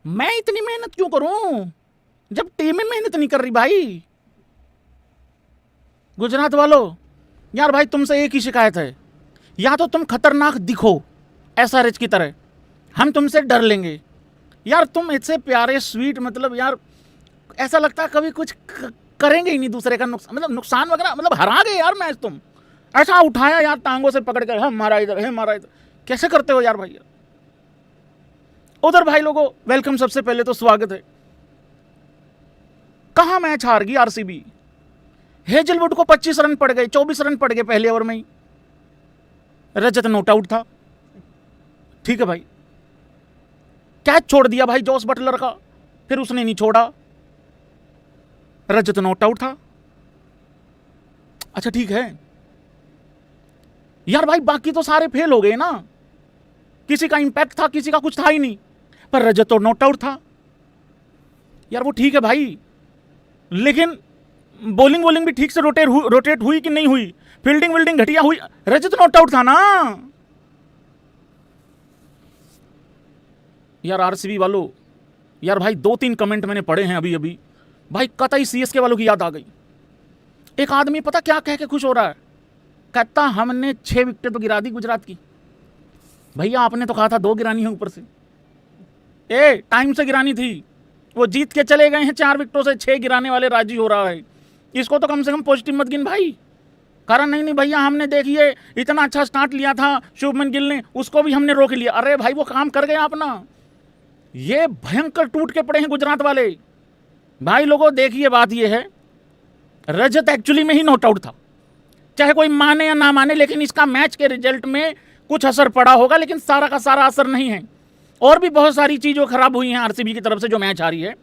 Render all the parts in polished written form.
मैं इतनी मेहनत क्यों करूं जब टीमें मेहनत नहीं कर रही भाई। गुजरात वालों, यार भाई तुमसे एक ही शिकायत है, या तो तुम खतरनाक दिखो एसआरएच की तरह, हम तुमसे डर लेंगे। यार तुम इतने प्यारे स्वीट, मतलब यार ऐसा लगता है कभी कुछ करेंगे ही नहीं दूसरे का नुकसान, मतलब नुकसान वगैरह, मतलब हरा गए यार मैच तुम। ऐसा उठाया यार टांगों से पकड़ कर, हम मारा इधर, हम मारा इधर, कैसे करते हो यार भाई। उधर भाई लोगों वेलकम, सबसे पहले तो स्वागत है। कहां मैच हार गई आरसीबी। हेजलवुड को 25 रन पड़ गए, 24 रन पड़ गए पहले ओवर में ही। रजत नॉट आउट था, ठीक है भाई। कैच छोड़ दिया भाई जॉस बटलर का, फिर उसने नहीं छोड़ा, रजत नॉट आउट था। अच्छा ठीक है यार भाई, बाकी तो सारे फेल हो गए ना, किसी का इंपैक्ट था, किसी का कुछ था ही नहीं, पर रजत तो नॉट आउट था। यार वो ठीक है भाई, लेकिन बॉलिंग वॉलिंग भी ठीक से रोटेट हुई कि नहीं हुई, फील्डिंग विल्डिंग घटिया हुई, रजत नॉट आउट था ना। यार आरसीबी वालों, यार भाई 2-3 कमेंट मैंने पढ़े हैं अभी अभी, भाई कतई सीएसके वालों की याद आ गई। एक आदमी पता क्या कह के खुश हो रहा है, कहता हमने 6 विकेट तो गिरा दी गुजरात की। भैया आपने तो कहा था 2 गिरानी है ऊपर से, टाइम से गिरानी थी। वो जीत के चले गए हैं 4 विकेटों से, 6 गिराने वाले राजी हो रहा है। इसको तो कम से कम पॉजिटिव मत गिन भाई। कारण नहीं भैया, हमने देखिए इतना अच्छा स्टार्ट लिया था शुभमन गिल ने, उसको भी हमने रोक लिया। अरे भाई वो काम कर गया अपना। ये भयंकर टूट के पड़े हैं गुजरात वाले। भाई लोगों देखिए, बात ये है, रजत एक्चुअली में ही नॉट आउट था, चाहे कोई माने या ना माने, लेकिन इसका मैच के रिजल्ट में कुछ असर पड़ा होगा, लेकिन सारा का सारा असर नहीं है। और भी बहुत सारी चीज़ें खराब हुई हैं आरसीबी की तरफ से जो मैच हारी है।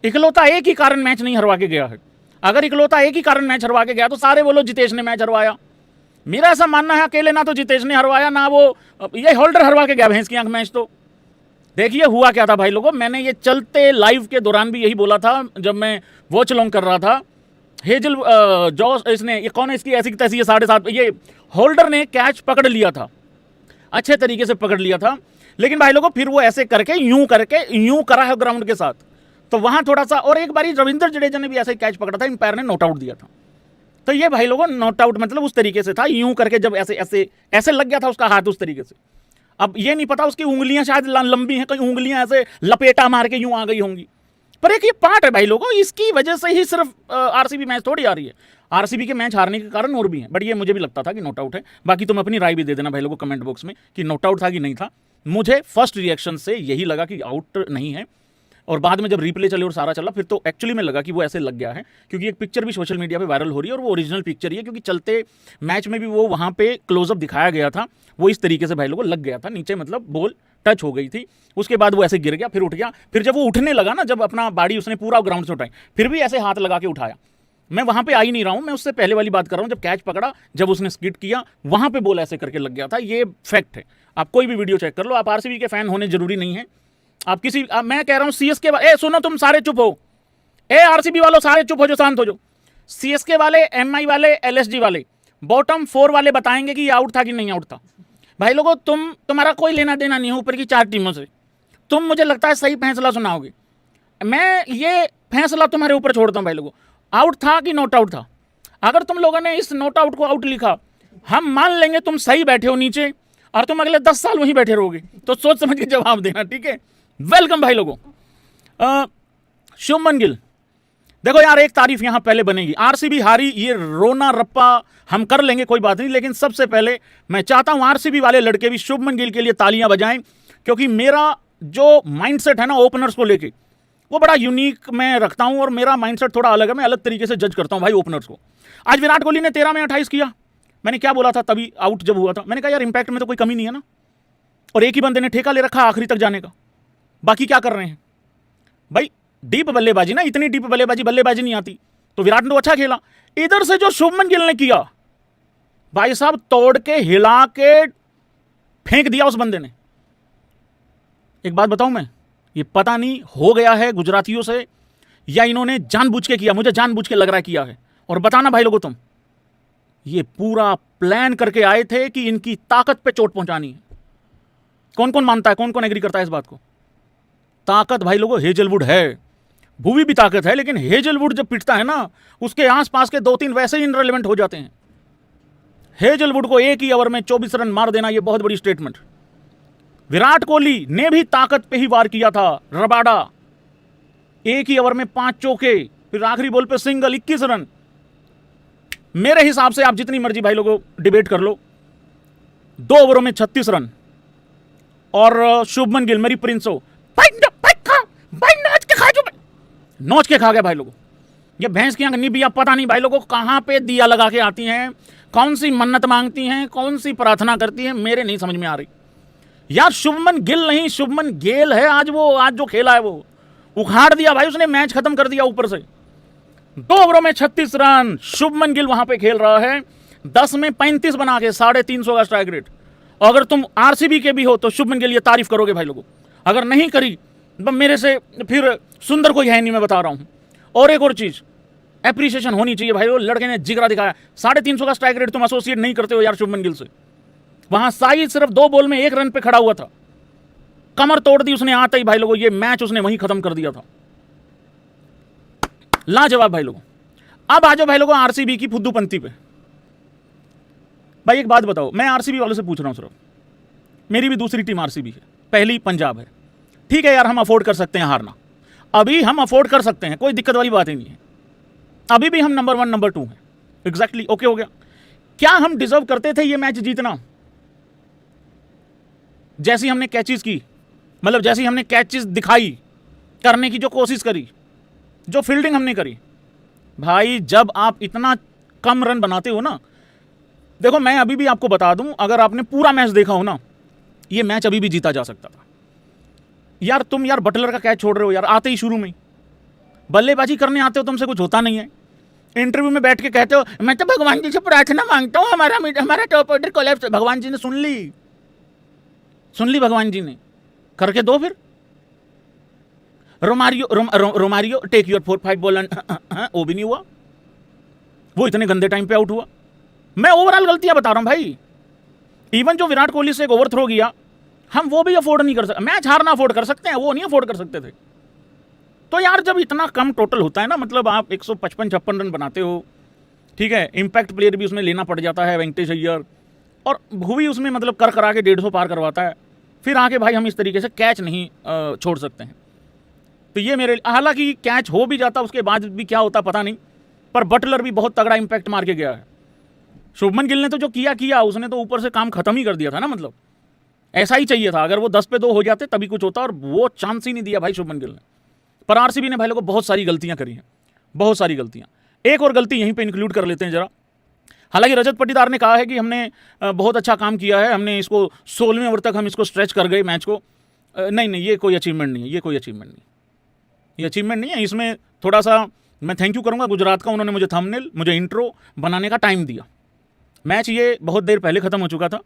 इकलौता एक ही कारण मैच नहीं हरवा के गया है। अगर इकलौता एक ही कारण मैच हरवा के गया तो सारे बोलो जितेश ने मैच हरवाया। मेरा ऐसा मानना है अकेले ना तो जितेश ने हरवाया, ना वो ये होल्डर हरवा के गया भैंस की आंख मैच। तो देखिए हुआ क्या था भाई लोगों, मैंने ये चलते लाइव के दौरान भी यही बोला था जब मैं वॉच लॉन्ग कर रहा था। हेजल जॉस, इसने, ये कौन है, इसकी ऐसी तैसी 7.5, ये होल्डर ने कैच पकड़ लिया था, अच्छे तरीके से पकड़ लिया था, लेकिन भाई लोगों फिर वो ऐसे करके यूं करा है ग्राउंड के साथ, तो वहां थोड़ा सा। और एक बारी रविंद्र जडेजा ने भी ऐसे कैच पकड़ा था, इंपायर ने नॉट आउट दिया था। तो ये भाई लोगों नॉट आउट मतलब उस तरीके से था, यूं करके जब ऐसे ऐसे ऐसे लग गया था उसका हाथ उस तरीके से। अब ये नहीं पता उसकी उंगलियां शायद लंबी हैं, कहीं उंगलियां ऐसे लपेटा मार के यूं आ गई होंगी, पर एक ये पार्ट है भाई लोगों, इसकी वजह से ही सिर्फ आरसीबी मैच थोड़ी आ रही है। आरसीबी के मैच हारने के कारण और भी हैं, बट ये मुझे भी लगता था कि नॉट आउट है। बाकी तुम अपनी राय भी दे देना भाई लोगों कमेंट बॉक्स में कि नॉट आउट था कि नहीं था। मुझे फर्स्ट रिएक्शन से यही लगा कि आउट नहीं है, और बाद में जब रिप्ले चले और सारा चला फिर तो एक्चुअली में लगा कि वो ऐसे लग गया है, क्योंकि एक पिक्चर भी सोशल मीडिया पे वायरल हो रही है और वो ओरिजिनल पिक्चर ही है, क्योंकि चलते मैच में भी वो वहाँ पे क्लोजअप दिखाया गया था, वो इस तरीके से भाई लोगों लग गया था नीचे, मतलब बॉल टच हो गई थी, उसके बाद वो ऐसे गिर गया, फिर उठ गया, फिर जब वो उठने लगा ना, जब अपना बाड़ी उसने पूरा ग्राउंड से उठाई, फिर भी ऐसे हाथ लगा के उठाया। मैं वहां पे आ ही नहीं रहा हूं, मैं उससे पहले वाली बात कर रहा हूं, जब कैच पकड़ा, जब उसने स्किट किया, वहां पे बॉल ऐसे करके लग गया था। ये फैक्ट है, आप कोई भी वीडियो चेक कर लो। आप आरसीबी के फैन होने जरूरी नहीं है, आप किसी मैं कह रहा हूं सीएसके ए सुनो, तुम सारे चुप हो, आरसीबी वालों सारे चुप हो जाओ, शांत हो जाओ। सीएसके वाले, एमआई वाले, एलएसजी वाले, बॉटम 4 वाले बताएंगे कि ये आउट था कि नहीं आउट था। भाई लोगों तुम्हारा कोई लेना देना नहीं है ऊपर की 4 टीमों से, तुम मुझे लगता है सही फैसला सुनाओगे। मैं ये फैसला तुम्हारे ऊपर छोड़ता हूं भाई लोगों, आउट था कि नॉट आउट था। अगर तुम लोगों ने इस नॉट आउट को आउट लिखा, हम मान लेंगे तुम सही बैठे हो नीचे, और तुम अगले 10 साल वहीं बैठे रहोगे, तो सोच समझ के जवाब देना, ठीक है। वेलकम भाई लोगों। शुभमन गिल, देखो यार एक तारीफ यहां पहले बनेगी, आरसीबी हारी, ये रोना रप्पा हम कर लेंगे, कोई बात नहीं, लेकिन सबसे पहले मैं चाहता हूं आरसीबी वाले लड़के भी शुभमन गिल के लिए तालियां बजाएं, क्योंकि मेरा जो माइंडसेट है ना ओपनर्स को लेके, वो बड़ा यूनिक मैं रखता हूं, और मेरा माइंडसेट थोड़ा अलग है, मैं अलग तरीके से जज करता हूं भाई ओपनर्स को। आज विराट कोहली ने 13 में 28 किया, मैंने क्या बोला था तभी आउट जब हुआ था, मैंने कहा यार इंपैक्ट में तो कोई कमी नहीं है ना, और एक ही बंदे ने ठेका ले रखा आखिरी तक जाने का, बाकी क्या कर रहे हैं भाई। डीप बल्लेबाजी ना, इतनी डीप बल्लेबाजी नहीं आती, तो विराट ने तो अच्छा खेला। इधर से जो शुभमन गिल ने किया भाई साहब, तोड़ के हिला के फेंक दिया उस बंदे ने। एक बात बताऊं मैं, ये पता नहीं हो गया है गुजरातियों से या इन्होंने जानबूझ के किया, मुझे जानबूझ के लग रहा है किया है। और बताना भाई लोगों तुम, ये पूरा प्लान करके आए थे कि इनकी ताकत पे चोट पहुंचानी है। कौन कौन मानता है, कौन कौन एग्री करता है इस बात को? ताकत भाई लोगों हेजलवुड है, भुवी भी ताकत है, लेकिन हेजलवुड जब पिटता है ना, उसके आसपास के 2-3 वैसे ही इनरेलेवेंट हो जाते हैं। हेजलवुड को एक ही ओवर में 24 रन मार देना, यह बहुत बड़ी स्टेटमेंट। विराट कोहली ने भी ताकत पे ही वार किया था, रबाडा, एक ही ओवर में 5 चौके, फिर आखिरी बॉल पे सिंगल, 21 रन। मेरे हिसाब से आप जितनी मर्जी भाई लोगों डिबेट कर लो, 2 ओवरों में 36 रन। और शुभमन गिल मेरी प्रिंस हो, भाई नोच के खा गया भाई लोगों। ये भैंस की आंख नहीं भी, पता नहीं भाई लोगों कहां पे दिया लगा के आती हैं, कौन सी मन्नत मांगती हैं, कौन सी प्रार्थना करती हैं, मेरे नहीं समझ में आ रही यार। शुभमन गिल नहीं, शुभमन गेल है। आज जो खेला है वो उखाड़ दिया भाई, उसने मैच खत्म कर दिया ऊपर से। 2 ओवरों में 36 रन शुभमन गिल वहां पे खेल रहा है, 10 में 35 बना के 350 का स्ट्राइक रेट। अगर तुम आरसीबी के भी हो तो शुभमन गिल ये तारीफ करोगे भाई लोगों, अगर नहीं करी तो मेरे से फिर सुंदर कोई है नहीं, मैं बता रहा हूं। और एक और चीज, एप्रिसिएशन होनी चाहिए भाई, वो लड़के ने जिगरा दिखाया। 350 का स्ट्राइक रेट तुम एसोसिएट नहीं करते हो यार शुभमन गिल से। वहां साई सिर्फ 2 बॉल में 1 रन पे खड़ा हुआ था, कमर तोड़ दी उसने आते ही भाई लोगों, ये मैच उसने वहीं खत्म कर दिया था। लाजवाब भाई लोगों। अब आ जाओ भाई लोगों आरसीबी की फुद्दूपंती पे। भाई एक बात बताओ, मैं आरसीबी वालों से पूछ रहा हूं सिर्फ, मेरी भी दूसरी टीम आरसीबी है, पहली पंजाब है। ठीक है यार, हम अफोर्ड कर सकते हैं हारना, अभी हम अफोर्ड कर सकते हैं, कोई दिक्कत वाली बात ही नहीं है। अभी भी हम नंबर 1 नंबर 2 हैं, एग्जैक्टली ओके हो गया। क्या हम डिजर्व करते थे ये मैच जीतना? जैसी हमने कैचेस की, मतलब जैसी हमने कैचेस दिखाई करने की जो कोशिश करी, जो फील्डिंग हमने करी, भाई जब आप इतना कम रन बनाते हो ना, देखो मैं अभी भी आपको बता दूं, अगर आपने पूरा मैच देखा हो ना, ये मैच अभी भी जीता जा सकता था यार। तुम यार बटलर का कैच छोड़ रहे हो यार, आते ही शुरू में बल्लेबाजी करने आते हो, तुमसे कुछ होता नहीं है। इंटरव्यू में बैठ के कहते हो मैं तो भगवान जी से प्रार्थना मांगता हूं हमारा टॉप ऑर्डर कोलैप्स। भगवान जी ने सुन ली भगवान जी ने, करके दो फिर। रोमारियो टेक योर 4-5 बॉल, वो भी नहीं हुआ, वो इतने गंदे टाइम पे आउट हुआ। मैं ओवरऑल गलतियां बता रहा हूं भाई। इवन जो विराट कोहली से एक ओवर थ्रो किया, हम वो भी अफोर्ड नहीं कर सकते। मैच हारना अफोर्ड कर सकते हैं, वो नहीं अफोर्ड कर सकते थे। तो यार जब इतना कम टोटल होता है ना, मतलब आप 155-56 रन बनाते हो, ठीक है, इंपैक्ट प्लेयर भी उसमें लेना पड़ जाता है, वेंकटेश अय्यर, और भुवी उसमें मतलब कर करा के 150 पार करवाता है, फिर आके भाई हम इस तरीके से कैच नहीं छोड़ सकते हैं। तो ये मेरे, हालांकि कैच हो भी जाता उसके बाद भी क्या होता पता नहीं, पर बटलर भी बहुत तगड़ा इंपैक्ट मार के गया है। शुभमन गिल ने तो जो किया उसने तो ऊपर से काम खत्म ही कर दिया था ना, मतलब ऐसा ही चाहिए था। अगर वो 10 पे 2 हो जाते तभी कुछ होता, और वो चांस ही नहीं दिया भाई शुभमन गिल ने। पर आरसीबी ने भाई लोगों बहुत सारी गलतियां करी हैं, बहुत सारी गलतियां। एक और गलती यहीं पे इंक्लूड कर लेते हैं जरा। हालांकि रजत पाटीदार ने कहा है कि हमने बहुत अच्छा काम किया है, हमने इसको 16वें ओवर तक हम इसको स्ट्रेच कर गए मैच को। नहीं, ये कोई अचीवमेंट नहीं है, ये अचीवमेंट नहीं है। इसमें थोड़ा सा मैं थैंक यू करूंगा गुजरात का, उन्होंने मुझे थंबनेल, मुझे इंट्रो बनाने का टाइम दिया। मैच ये बहुत देर पहले खत्म हो चुका था,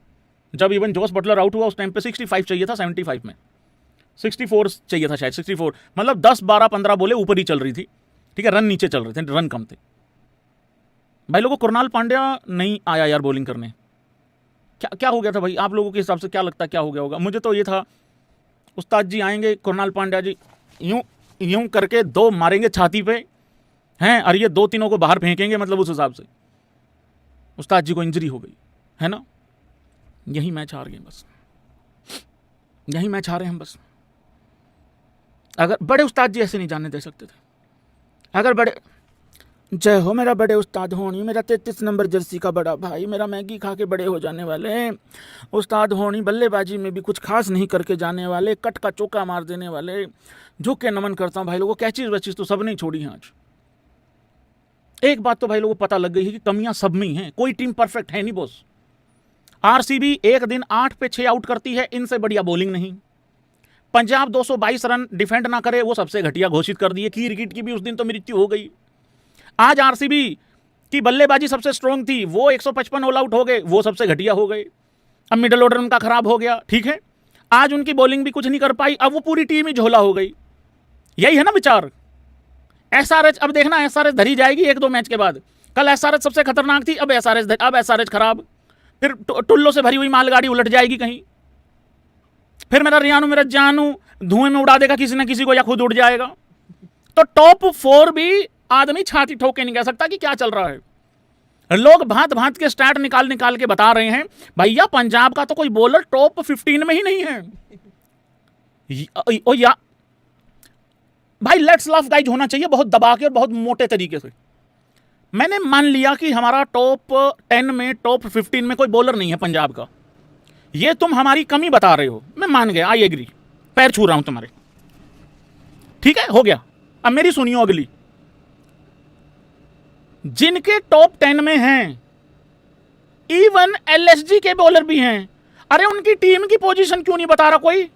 जब इवन जोस बटलर आउट हुआ उस टाइम पे 65 चाहिए था, 75 में 64 चाहिए था शायद, 64 मतलब 10, 12, 15 बोले ऊपर ही चल रही थी, ठीक है, रन नीचे चल रहे थे, रन कम थे भाई लोगों। कुरनाल पांड्या नहीं आया यार बॉलिंग करने, क्या हो गया था भाई? आप लोगों के हिसाब से क्या लगता है क्या हो गया होगा? मुझे तो ये था उस्ताद जी आएंगे, कुरनाल पांड्या जी यूं करके 2 मारेंगे छाती पे हैं, और ये 2-3 को बाहर फेंकेंगे, मतलब उस हिसाब से उस्ताद जी को इंजरी हो गई है ना। यही मैच हार गए बस, यही मैच हारे हम बस। अगर बड़े उस्ताद जी ऐसे नहीं जाने दे सकते थे। अगर बड़े, जय हो मेरा बड़े उस्ताद होनी, मेरा 33 नंबर जर्सी का बड़ा भाई, मेरा मैगी खा के बड़े हो जाने वाले उस्ताद होनी, बल्लेबाजी में भी कुछ खास नहीं करके जाने वाले, कट का चौका मार देने वाले, झुक के नमन करता हूं भाई लोगों। कैचेज वैचेज तो सब नहीं छोड़ी हैं आज। एक बात तो भाई लोगों को पता लग गई है कि कमियां सब में ही हैं, कोई टीम परफेक्ट है नहीं बॉस। आरसीबी एक दिन 8 पे 6 आउट करती है, इनसे बढ़िया बॉलिंग नहीं। पंजाब 222 रन डिफेंड ना करे, वो सबसे घटिया घोषित कर दिए। की विकेट की भी उस दिन तो मृत्यु हो गई। आज आरसीबी की बल्लेबाजी सबसे स्ट्रांग थी, वो 155 ऑल आउट हो गए, वो सबसे घटिया हो गए। अब मिडल ऑर्डर उनका खराब हो गया, ठीक है। आज उनकी बॉलिंग भी कुछ नहीं कर पाई, अब वो पूरी टीम ही झोला हो गई। यही है ना विचार। एसआरएच, अब देखना एसआरएच धरी जाएगी 1-2 मैच के बाद। कल एसआरएच सबसे खतरनाक थी, अब एसआरएच खराब, फिर टुल्लो से भरी हुई मालगाड़ी उलट जाएगी कहीं, फिर मेरा रियानू मेरा जानू धुएं में उड़ा देगा किसी ना किसी को, या खुद उड़ जाएगा। तो टॉप 4 भी आदमी छाती ठोक के नहीं कह सकता कि क्या चल रहा है। लोग भांत भांत के स्टैट निकाल निकाल के बता रहे हैं, भैया पंजाब का तो कोई बॉलर टॉप 15 में ही नहीं है। ओ या भाई लेट्स लव गाइज होना चाहिए बहुत दबा के और बहुत मोटे तरीके से। मैंने मान लिया कि हमारा टॉप 10 में टॉप 15 में कोई बॉलर नहीं है पंजाब का, ये तुम हमारी कमी बता रहे हो, मैं मान गया, आई एग्री, पैर छू रहा हूं तुम्हारे, ठीक है, हो गया। अब मेरी सुनियो अगली, जिनके टॉप 10 में हैं इवन एलएसजी के बॉलर भी हैं, अरे उनकी टीम की पोजीशन क्यों नहीं बता रहा कोई?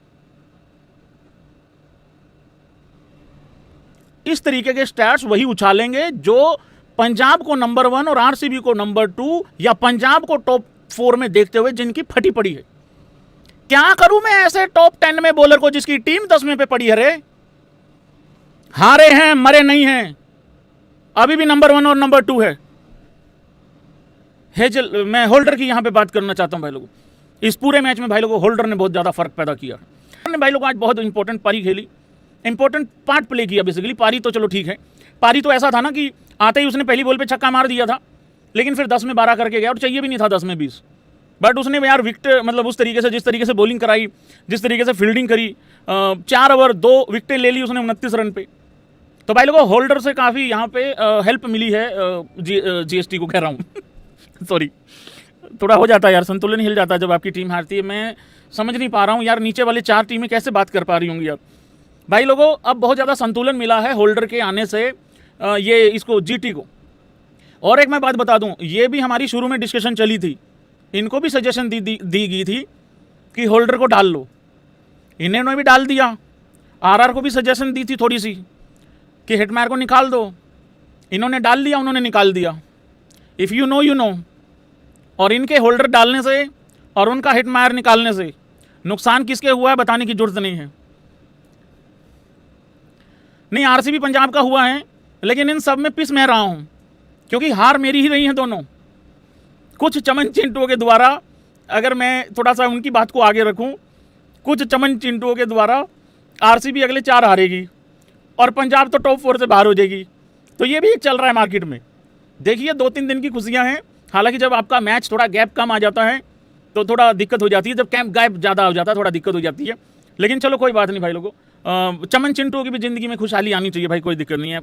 इस तरीके के स्टैट्स वही उछालेंगे जो पंजाब को नंबर 1 और आरसीबी को नंबर 2 या पंजाब को टॉप 4 में देखते हुए जिनकी फटी पड़ी है। क्या करूं मैं ऐसे टॉप 10 में बॉलर को जिसकी टीम 10वें पे पड़ी है? रे हारे हैं मरे नहीं हैं, अभी भी नंबर 1 और नंबर 2 है। हेजल, मैं होल्डर की यहां पे बात करना चाहता हूं भाई लोगों। इस पूरे मैच में भाई लोगों होल्डर ने बहुत ज्यादा फर्क पैदा किया है। भाई लोगों आज बहुत इंपॉर्टेंट पारी खेली, इंपॉर्टेंट पार्ट प्ले किया बेसिकली। पारी तो चलो ठीक है, पारी तो ऐसा था ना कि आते ही उसने पहली बॉल पे छक्का मार दिया था, लेकिन फिर 10 में 12 करके गया और चाहिए भी नहीं था 10 में 20। बट उसने यार विकेट मतलब उस तरीके से, जिस तरीके से बॉलिंग कराई, जिस तरीके से फील्डिंग करी, 4 ओवर 2 विकेटें ले ली उसने 29 रन पे। तो भाई लोगों होल्डर से काफ़ी यहाँ पे हेल्प मिली है। जीएसटी को कह रहा हूँ सॉरी, थोड़ा हो जाता है यार, संतुलन हिल जाता है जब आपकी टीम हारती है। मैं समझ नहीं पा रहा हूँ यार, नीचे वाले 4 टीमें कैसे बात कर पा रही होंगी यार। भाई लोगों अब बहुत ज़्यादा संतुलन मिला है होल्डर के आने से ये इसको जीटी को। और एक मैं बात बता दूं, ये भी हमारी शुरू में डिस्कशन चली थी, इनको भी सजेशन दी गई थी कि होल्डर को डाल लो, इन्होंने भी डाल दिया। आरआर को भी सजेशन दी थी थोड़ी सी कि हिटमैयर को निकाल दो, इन्होंने डाल लिया, उन्होंने निकाल दिया। If you know you know. और इनके होल्डर डालने से और उनका हिटमैयर निकालने से नुकसान किसके हुआ है बताने की जरूरत नहीं है। नहीं आरसीबी पंजाब का हुआ है, लेकिन इन सब में पिस मैं रहा हूं क्योंकि हार मेरी ही रही है दोनों। कुछ चमन चिंटुओं के द्वारा, अगर मैं थोड़ा सा उनकी बात को आगे रखूं, कुछ चमन चिंटुओं के द्वारा आरसीबी अगले 4 हारेगी और पंजाब तो टॉप 4 से बाहर हो जाएगी। तो ये भी एक चल रहा है मार्केट में। देखिए 2-3 दिन की खुशियां हैं। हालांकि जब आपका मैच थोड़ा गैप कम आ जाता है तो थोड़ा दिक्कत हो जाती है, जब कैंप गैप ज़्यादा हो जाता है थोड़ा दिक्कत हो जाती है। लेकिन चलो कोई बात नहीं भाई लोगों, चमन चिंटुओं की भी ज़िंदगी में खुशहाली आनी चाहिए भाई, कोई दिक्कत नहीं है।